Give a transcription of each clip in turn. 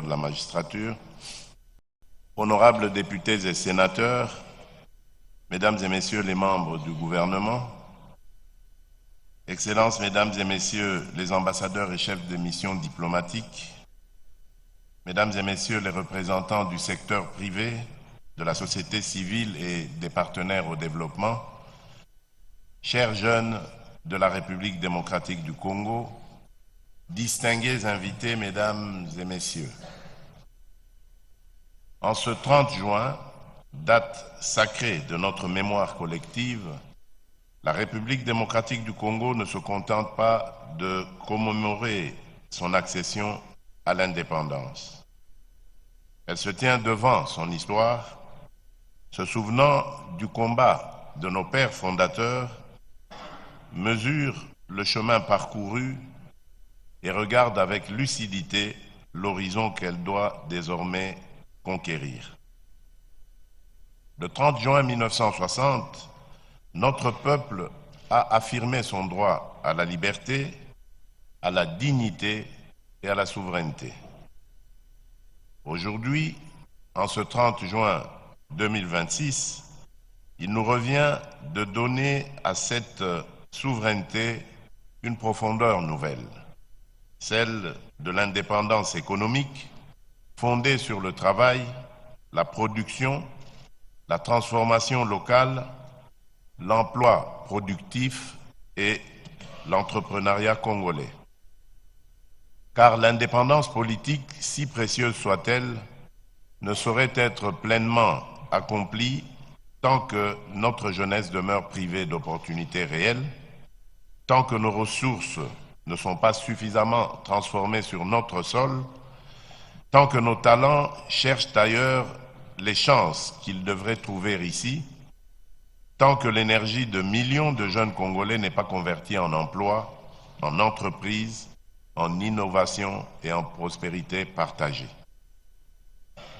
de la magistrature, honorables députés et sénateurs, Mesdames et Messieurs les membres du gouvernement, Excellences, Mesdames et Messieurs les ambassadeurs et chefs de mission diplomatiques, Mesdames et Messieurs les représentants du secteur privé, de la société civile et des partenaires au développement, chers jeunes de la République démocratique du Congo, distingués invités, Mesdames et Messieurs, en ce 30 juin, date sacrée de notre mémoire collective, la République démocratique du Congo ne se contente pas de commémorer son accession à l'indépendance. Elle se tient devant son histoire, se souvenant du combat de nos pères fondateurs, mesure le chemin parcouru et regarde avec lucidité l'horizon qu'elle doit désormais conquérir. Le 30 juin 1960, notre peuple a affirmé son droit à la liberté, à la dignité et à la souveraineté. Aujourd'hui, en ce 30 juin 2026, il nous revient de donner à cette souveraineté une profondeur nouvelle, celle de l'indépendance économique fondée sur le travail, la production, la transformation locale, l'emploi productif et l'entrepreneuriat congolais. Car l'indépendance politique, si précieuse soit-elle, ne saurait être pleinement accomplie tant que notre jeunesse demeure privée d'opportunités réelles, tant que nos ressources ne sont pas suffisamment transformées sur notre sol, tant que nos talents cherchent ailleurs les chances qu'ils devraient trouver ici, tant que l'énergie de millions de jeunes Congolais n'est pas convertie en emploi, en entreprise, en innovation et en prospérité partagée.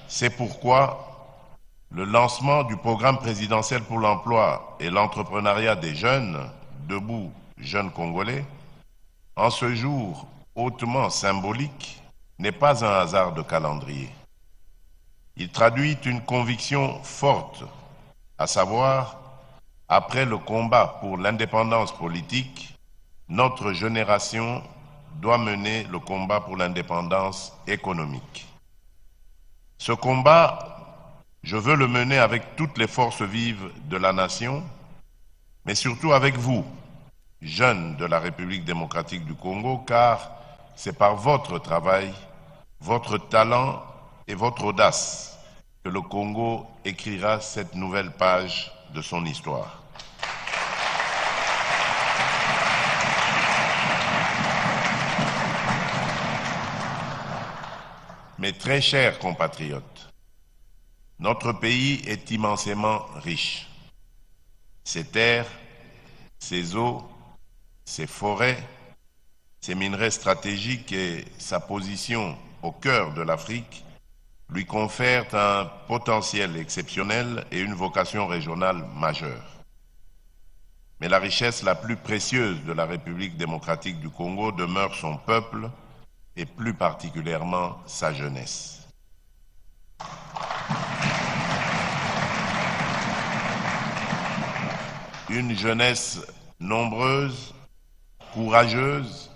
C'est pourquoi le lancement du programme présidentiel pour l'emploi et l'entrepreneuriat des jeunes, Debout Jeunes Congolais, en ce jour hautement symbolique, n'est pas un hasard de calendrier. Il traduit une conviction forte, à savoir, après le combat pour l'indépendance politique, notre génération doit mener le combat pour l'indépendance économique. Ce combat, je veux le mener avec toutes les forces vives de la nation, mais surtout avec vous, jeunes de la République démocratique du Congo, car c'est par votre travail, votre talent et votre audace que le Congo écrira cette nouvelle page de son histoire. Mes très chers compatriotes, notre pays est immensément riche. Ses terres, ses eaux, ses forêts, ses minerais stratégiques et sa position au cœur de l'Afrique lui confèrent un potentiel exceptionnel et une vocation régionale majeure. Mais la richesse la plus précieuse de la République démocratique du Congo demeure son peuple et plus particulièrement sa jeunesse. Une jeunesse nombreuse, courageuse,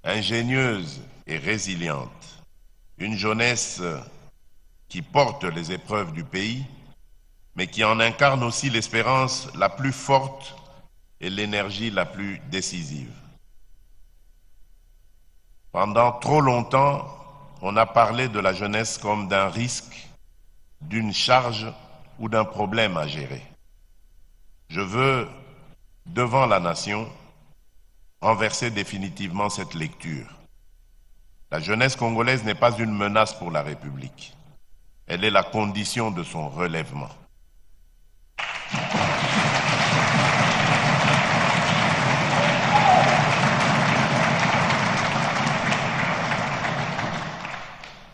ingénieuse et résiliente. Une jeunesse qui porte les épreuves du pays, mais qui en incarne aussi l'espérance la plus forte et l'énergie la plus décisive. Pendant trop longtemps, on a parlé de la jeunesse comme d'un risque, d'une charge ou d'un problème à gérer. Je veux, devant la nation, renverser définitivement cette lecture. La jeunesse congolaise n'est pas une menace pour la République. Elle est la condition de son relèvement.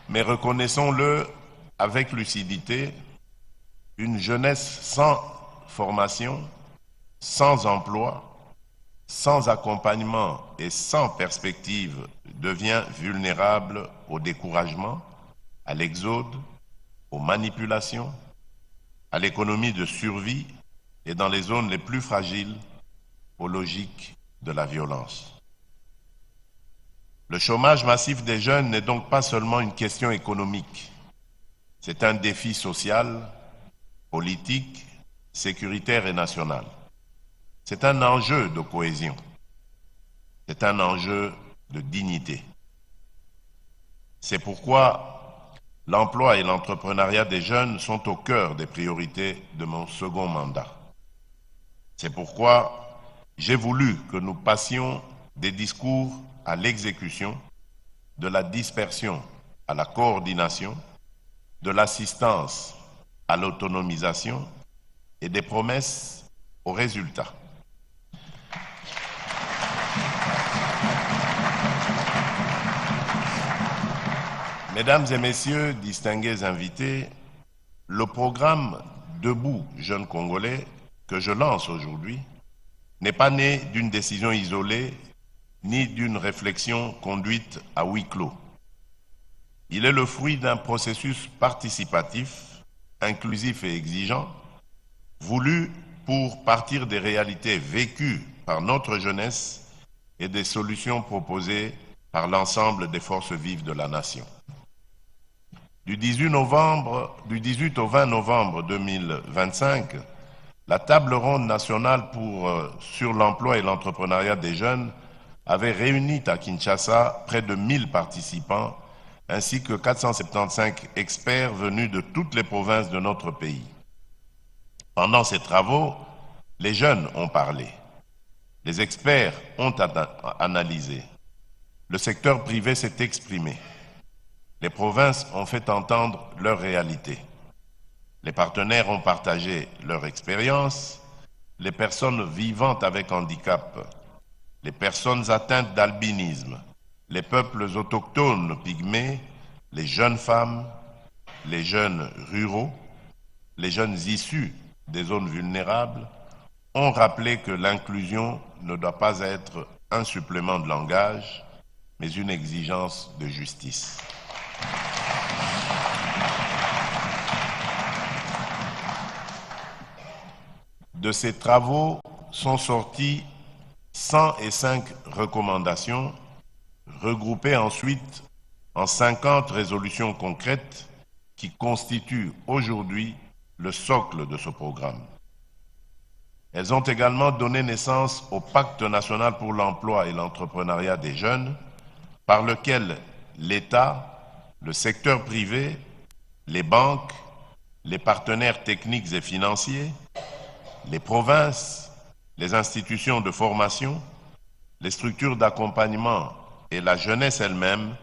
Mais reconnaissons-le avec lucidité, une jeunesse sans formation, sans emploi, sans accompagnement et sans perspective devient vulnérable au découragement, à l'exode, aux manipulations, à l'économie de survie et dans les zones les plus fragiles, aux logiques de la violence. Le chômage massif des jeunes n'est donc pas seulement une question économique. C'est un défi social, politique, sécuritaire et national. C'est un enjeu de cohésion. C'est un enjeu de dignité. C'est pourquoi l'emploi et l'entrepreneuriat des jeunes sont au cœur des priorités de mon second mandat. C'est pourquoi j'ai voulu que nous passions des discours à l'exécution, de la dispersion à la coordination, de l'assistance à l'autonomisation et des promesses aux résultats. Mesdames et messieurs, distingués invités, le programme Debout Jeunes Congolais que je lance aujourd'hui n'est pas né d'une décision isolée ni d'une réflexion conduite à huis clos. Il est le fruit d'un processus participatif, inclusif et exigeant, voulu pour partir des réalités vécues par notre jeunesse et des solutions proposées par l'ensemble des forces vives de la nation. Du 18 au 20 novembre 2025, la table ronde nationale sur l'emploi et l'entrepreneuriat des jeunes avait réuni à Kinshasa près de 1000 participants ainsi que 475 experts venus de toutes les provinces de notre pays. Pendant ces travaux, les jeunes ont parlé, les experts ont analysé, le secteur privé s'est exprimé, les provinces ont fait entendre leurs réalités, les partenaires ont partagé leur expérience, les personnes vivant avec handicap, les personnes atteintes d'albinisme, les peuples autochtones pygmées, les jeunes femmes, les jeunes ruraux, les jeunes issus des zones vulnérables, ont rappelé que l'inclusion ne doit pas être un supplément de langage, mais une exigence de justice. De ces travaux sont sorties 105 recommandations, regroupées ensuite en 50 résolutions concrètes qui constituent aujourd'hui le socle de ce programme. Elles ont également donné naissance au Pacte national pour l'emploi et l'entrepreneuriat des jeunes, par lequel l'État, le secteur privé, les banques, les partenaires techniques et financiers, les provinces, les institutions de formation, les structures d'accompagnement et la jeunesse elle-même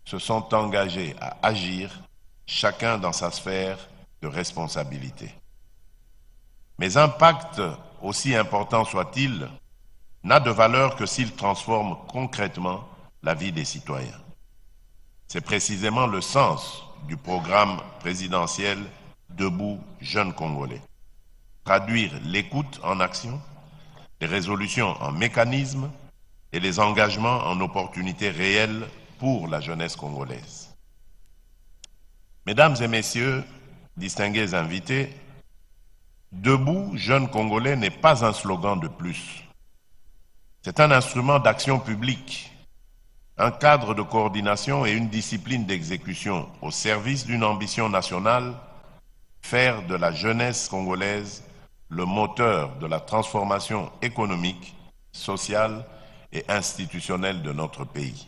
se sont engagés à agir, chacun dans sa sphère de responsabilité. Mais un pacte, aussi important soit-il, n'a de valeur que s'il transforme concrètement la vie des citoyens. C'est précisément le sens du programme présidentiel Debout Jeunes Congolais. Traduire l'écoute en action, les résolutions en mécanismes et les engagements en opportunités réelles pour la jeunesse congolaise. Mesdames et messieurs, distingués invités, Debout Jeunes Congolais n'est pas un slogan de plus. C'est un instrument d'action publique, un cadre de coordination et une discipline d'exécution au service d'une ambition nationale, faire de la jeunesse congolaise le moteur de la transformation économique, sociale et institutionnelle de notre pays.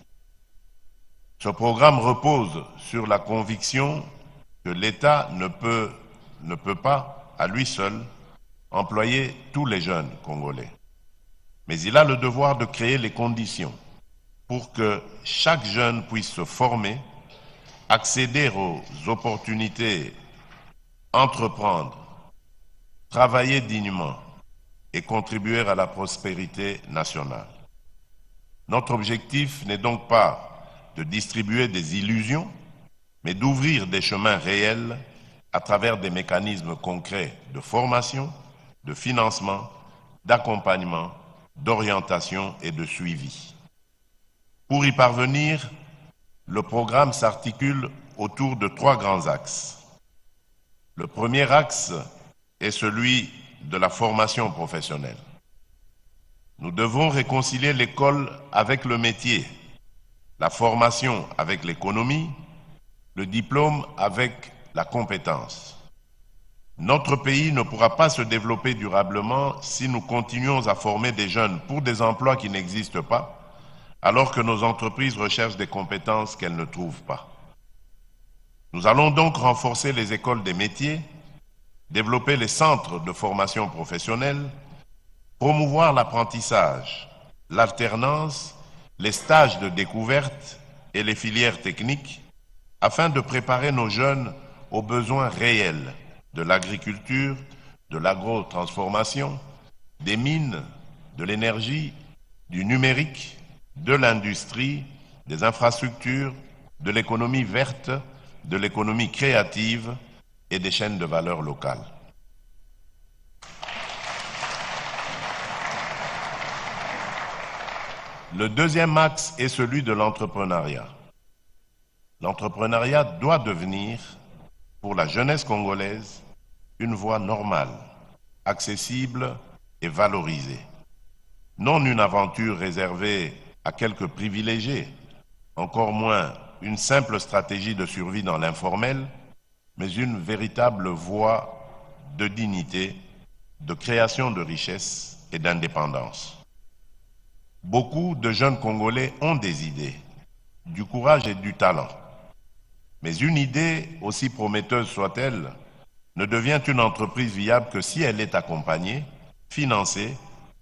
Ce programme repose sur la conviction que l'État ne peut pas, à lui seul, employer tous les jeunes Congolais. Mais il a le devoir de créer les conditions pour que chaque jeune puisse se former, accéder aux opportunités, entreprendre, travailler dignement et contribuer à la prospérité nationale. Notre objectif n'est donc pas de distribuer des illusions, mais d'ouvrir des chemins réels à travers des mécanismes concrets de formation, de financement, d'accompagnement, d'orientation et de suivi. Pour y parvenir, le programme s'articule autour de 3 grands axes. Le premier axe est celui de la formation professionnelle. Nous devons réconcilier l'école avec le métier, la formation avec l'économie, le diplôme avec la compétence. Notre pays ne pourra pas se développer durablement si nous continuons à former des jeunes pour des emplois qui n'existent pas, alors que nos entreprises recherchent des compétences qu'elles ne trouvent pas. Nous allons donc renforcer les écoles des métiers, développer les centres de formation professionnelle, promouvoir l'apprentissage, l'alternance, les stages de découverte et les filières techniques, afin de préparer nos jeunes aux besoins réels de l'agriculture, de l'agrotransformation, des mines, de l'énergie, du numérique, de l'industrie, des infrastructures, de l'économie verte, de l'économie créative et des chaînes de valeur locales. Le deuxième axe est celui de l'entrepreneuriat. L'entrepreneuriat doit devenir, pour la jeunesse congolaise, une voie normale, accessible et valorisée. Non une aventure réservée à quelques privilégiés, encore moins une simple stratégie de survie dans l'informel, mais une véritable voie de dignité, de création de richesse et d'indépendance. Beaucoup de jeunes Congolais ont des idées, du courage et du talent. Mais une idée, aussi prometteuse soit-elle, ne devient une entreprise viable que si elle est accompagnée, financée,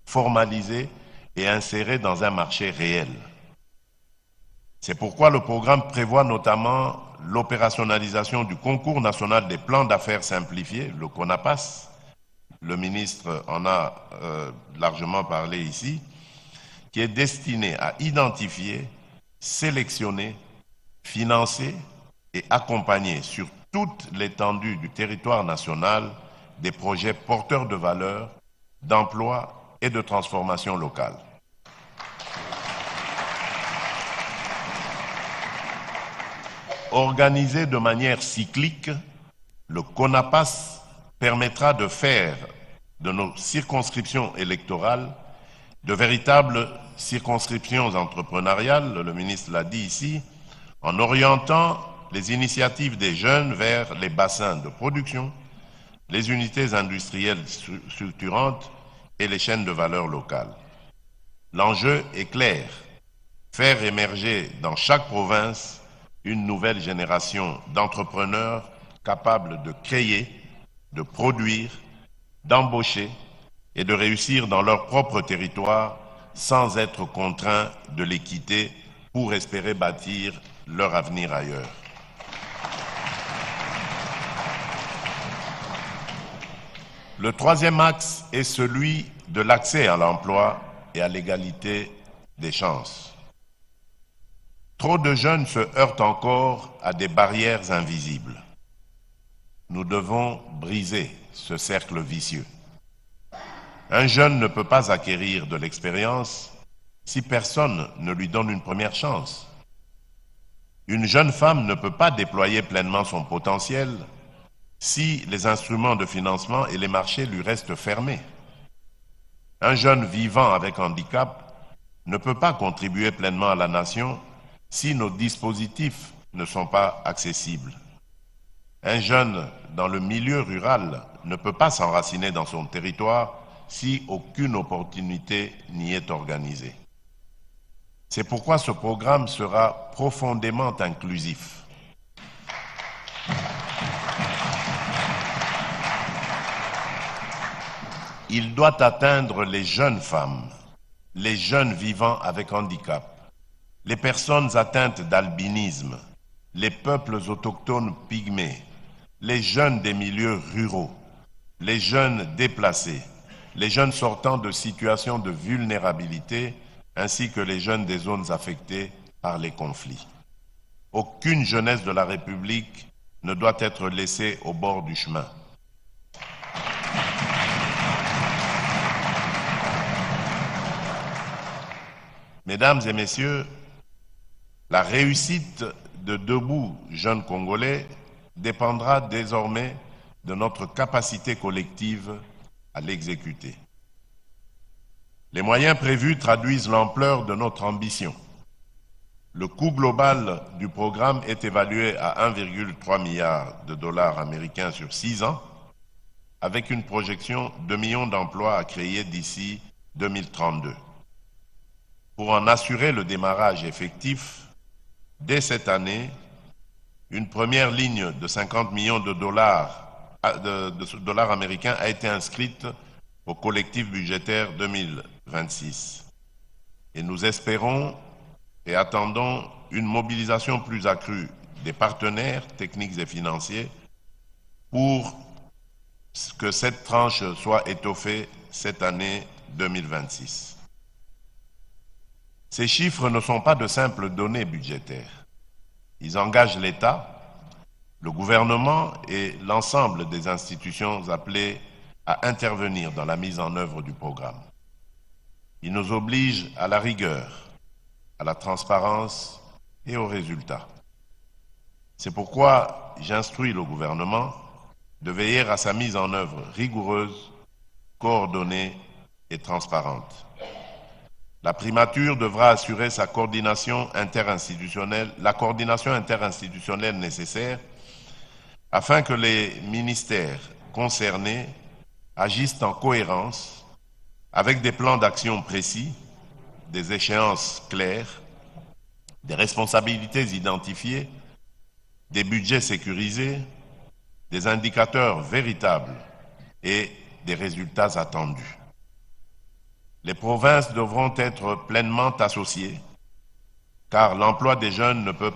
formalisée et insérée dans un marché réel. C'est pourquoi le programme prévoit notamment l'opérationnalisation du concours national des plans d'affaires simplifiés, le CONAPAS. Le ministre en a largement parlé ici, qui est destiné à identifier, sélectionner, financer et accompagner sur toute l'étendue du territoire national des projets porteurs de valeur, d'emploi et de transformation locale. Organisé de manière cyclique, le CONAPAS permettra de faire de nos circonscriptions électorales de véritables circonscriptions entrepreneuriales, le ministre l'a dit ici, en orientant les initiatives des jeunes vers les bassins de production, les unités industrielles structurantes et les chaînes de valeur locales. L'enjeu est clair, faire émerger dans chaque province une nouvelle génération d'entrepreneurs capables de créer, de produire, d'embaucher et de réussir dans leur propre territoire sans être contraints de les quitter pour espérer bâtir leur avenir ailleurs. Le troisième axe est celui de l'accès à l'emploi et à l'égalité des chances. Trop de jeunes se heurtent encore à des barrières invisibles. Nous devons briser ce cercle vicieux. Un jeune ne peut pas acquérir de l'expérience si personne ne lui donne une première chance. Une jeune femme ne peut pas déployer pleinement son potentiel si les instruments de financement et les marchés lui restent fermés. Un jeune vivant avec handicap ne peut pas contribuer pleinement à la nation si nos dispositifs ne sont pas accessibles. Un jeune dans le milieu rural ne peut pas s'enraciner dans son territoire si aucune opportunité n'y est organisée. C'est pourquoi ce programme sera profondément inclusif. Il doit atteindre les jeunes femmes, les jeunes vivant avec handicap, les personnes atteintes d'albinisme, les peuples autochtones pygmées, les jeunes des milieux ruraux, les jeunes déplacés, les jeunes sortant de situations de vulnérabilité, ainsi que les jeunes des zones affectées par les conflits. Aucune jeunesse de la République ne doit être laissée au bord du chemin. Mesdames et messieurs, la réussite de Debout Jeunes Congolais dépendra désormais de notre capacité collective à l'exécuter. Les moyens prévus traduisent l'ampleur de notre ambition. Le coût global du programme est évalué à 1,3 milliard de dollars américains sur 6 ans, avec une projection de millions d'emplois à créer d'ici 2032. Pour en assurer le démarrage effectif, dès cette année, une première ligne de 50 millions de dollars américains a été inscrite au collectif budgétaire 2026. Et nous espérons et attendons une mobilisation plus accrue des partenaires techniques et financiers pour que cette tranche soit étoffée cette année 2026. Ces chiffres ne sont pas de simples données budgétaires. Ils engagent l'État, le gouvernement et l'ensemble des institutions appelées à intervenir dans la mise en œuvre du programme. Ils nous obligent à la rigueur, à la transparence et aux résultats. C'est pourquoi j'instruis le gouvernement de veiller à sa mise en œuvre rigoureuse, coordonnée et transparente. La primature devra assurer la coordination interinstitutionnelle nécessaire afin que les ministères concernés agissent en cohérence avec des plans d'action précis, des échéances claires, des responsabilités identifiées, des budgets sécurisés, des indicateurs véritables et des résultats attendus. Les provinces devront être pleinement associées, car l'emploi des jeunes ne peut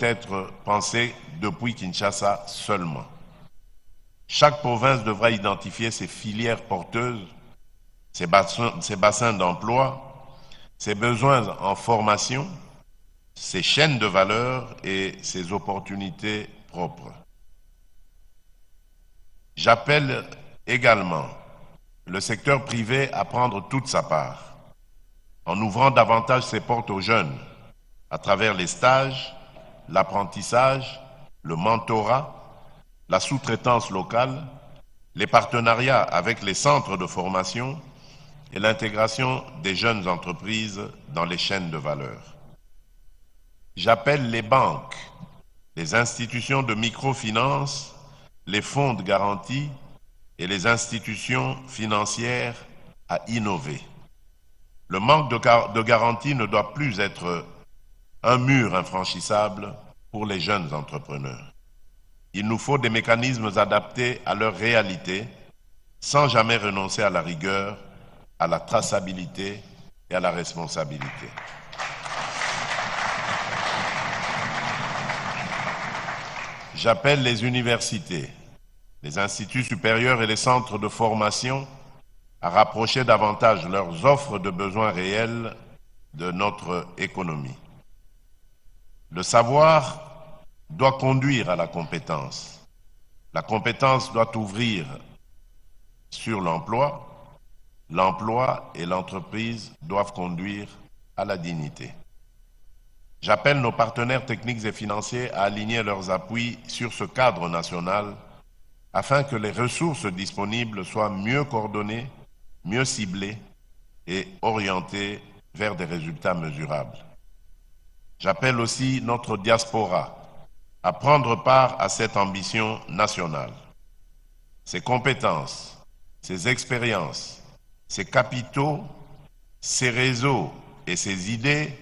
être pensé depuis Kinshasa seulement. Chaque province devra identifier ses filières porteuses, ses bassins d'emploi, ses besoins en formation, ses chaînes de valeur et ses opportunités propres. J'appelle également le secteur privé à prendre toute sa part, en ouvrant davantage ses portes aux jeunes, à travers les stages, l'apprentissage, le mentorat, la sous-traitance locale, les partenariats avec les centres de formation et l'intégration des jeunes entreprises dans les chaînes de valeur. J'appelle les banques, les institutions de microfinance, les fonds de garantie et les institutions financières à innover. Le manque de garantie ne doit plus être un mur infranchissable pour les jeunes entrepreneurs. Il nous faut des mécanismes adaptés à leur réalité, sans jamais renoncer à la rigueur, à la traçabilité et à la responsabilité. J'appelle les universités, les instituts supérieurs et les centres de formation à rapprocher davantage leurs offres de besoins réels de notre économie. Le savoir doit conduire à la compétence. La compétence doit ouvrir sur l'emploi. L'emploi et l'entreprise doivent conduire à la dignité. J'appelle nos partenaires techniques et financiers à aligner leurs appuis sur ce cadre national afin que les ressources disponibles soient mieux coordonnées, mieux ciblées et orientées vers des résultats mesurables. J'appelle aussi notre diaspora à prendre part à cette ambition nationale. Ses compétences, ses expériences, ses capitaux, ses réseaux et ses idées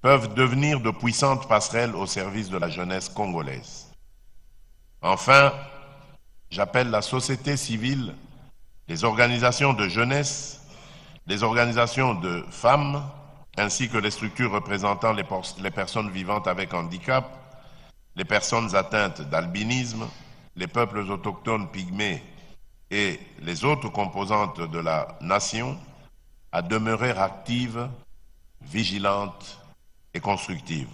peuvent devenir de puissantes passerelles au service de la jeunesse congolaise. Enfin, j'appelle la société civile, les organisations de jeunesse, les organisations de femmes, ainsi que les structures représentant les personnes vivantes avec handicap, les personnes atteintes d'albinisme, les peuples autochtones pygmées et les autres composantes de la nation à demeurer actives, vigilantes et constructives.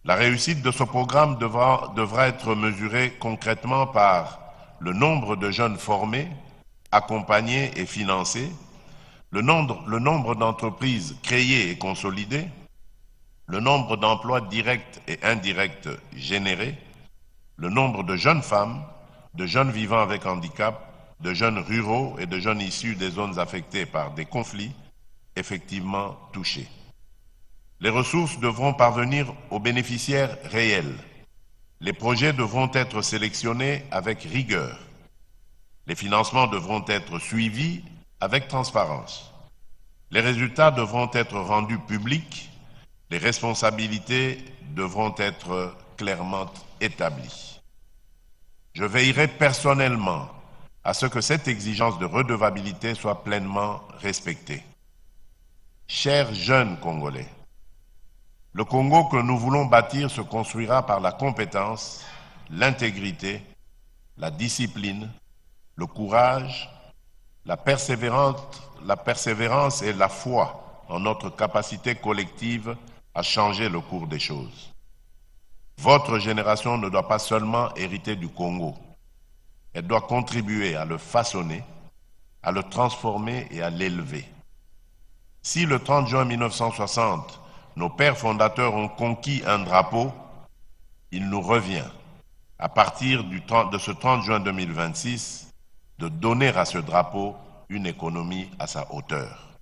La réussite de ce programme devra être mesurée concrètement par le nombre de jeunes formés, accompagnés et financés, le nombre d'entreprises créées et consolidées, le nombre d'emplois directs et indirects générés, le nombre de jeunes femmes, de jeunes vivant avec handicap, de jeunes ruraux et de jeunes issus des zones affectées par des conflits effectivement touchés. Les ressources devront parvenir aux bénéficiaires réels. Les projets devront être sélectionnés avec rigueur. Les financements devront être suivis avec transparence. Les résultats devront être rendus publics. Les responsabilités devront être clairement établies. Je veillerai personnellement à ce que cette exigence de redevabilité soit pleinement respectée. Chers jeunes Congolais, le Congo que nous voulons bâtir se construira par la compétence, l'intégrité, la discipline, le courage, la persévérance et la foi en notre capacité collective à changer le cours des choses. Votre génération ne doit pas seulement hériter du Congo, elle doit contribuer à le façonner, à le transformer et à l'élever. Si le 30 juin 1960, nos pères fondateurs ont conquis un drapeau, il nous revient, à partir de ce 30 juin 2026, de donner à ce drapeau une économie à sa hauteur.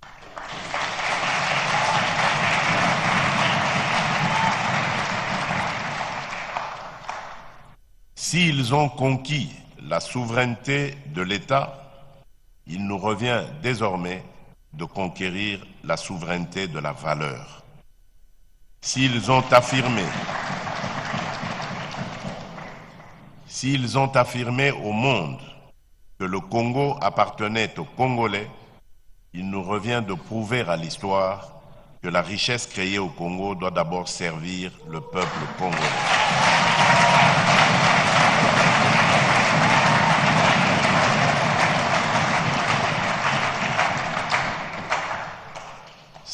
S'ils ont conquis la souveraineté de l'État, il nous revient désormais de conquérir la souveraineté de la valeur. S'ils ont affirmé au monde que le Congo appartenait aux Congolais, il nous revient de prouver à l'histoire que la richesse créée au Congo doit d'abord servir le peuple congolais.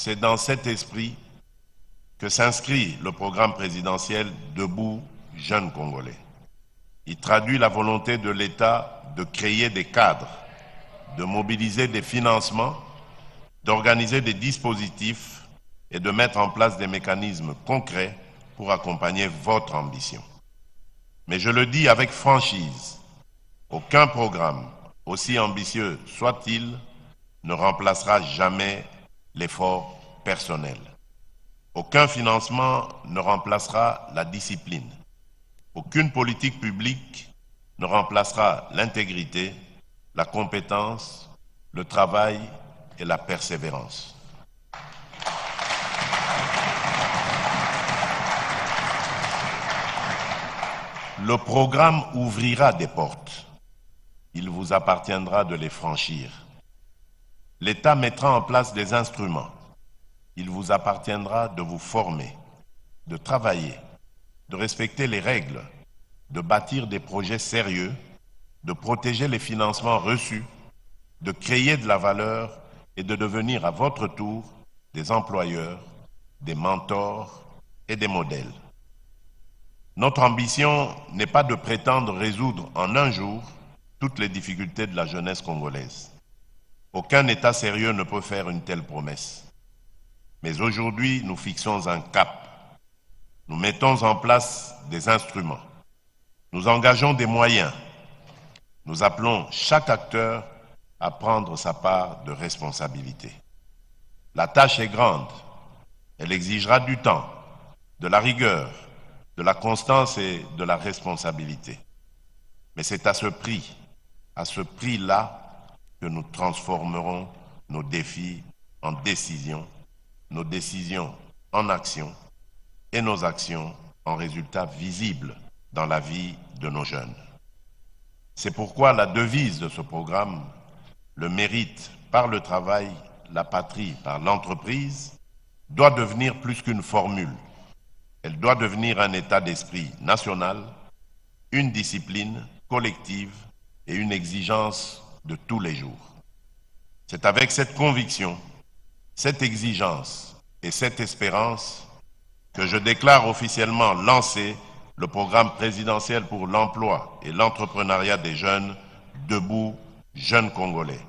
C'est dans cet esprit que s'inscrit le programme présidentiel Debout, jeunes Congolais. Il traduit la volonté de l'État de créer des cadres, de mobiliser des financements, d'organiser des dispositifs et de mettre en place des mécanismes concrets pour accompagner votre ambition. Mais je le dis avec franchise, aucun programme, aussi ambitieux soit-il, ne remplacera jamais l'effort personnel. Aucun financement ne remplacera la discipline. Aucune politique publique ne remplacera l'intégrité, la compétence, le travail et la persévérance. Le programme ouvrira des portes. Il vous appartiendra de les franchir. L'État mettra en place des instruments. Il vous appartiendra de vous former, de travailler, de respecter les règles, de bâtir des projets sérieux, de protéger les financements reçus, de créer de la valeur et de devenir à votre tour des employeurs, des mentors et des modèles. Notre ambition n'est pas de prétendre résoudre en un jour toutes les difficultés de la jeunesse congolaise. Aucun État sérieux ne peut faire une telle promesse. Mais aujourd'hui, nous fixons un cap. Nous mettons en place des instruments. Nous engageons des moyens. Nous appelons chaque acteur à prendre sa part de responsabilité. La tâche est grande. Elle exigera du temps, de la rigueur, de la constance et de la responsabilité. Mais c'est à ce prix-là, que nous transformerons nos défis en décisions, nos décisions en actions et nos actions en résultats visibles dans la vie de nos jeunes. C'est pourquoi la devise de ce programme, le mérite par le travail, la patrie par l'entreprise, doit devenir plus qu'une formule. Elle doit devenir un état d'esprit national, une discipline collective et une exigence de tous les jours. C'est avec cette conviction, cette exigence et cette espérance que je déclare officiellement lancé le programme présidentiel pour l'emploi et l'entrepreneuriat des jeunes, Debout, jeunes Congolais.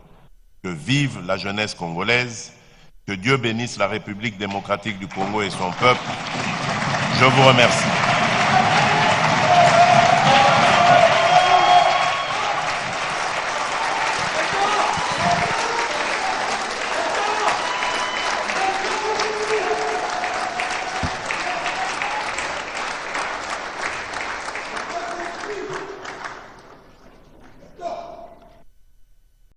Que vive la jeunesse congolaise, Que Dieu bénisse la République démocratique du Congo et son peuple. Je vous remercie.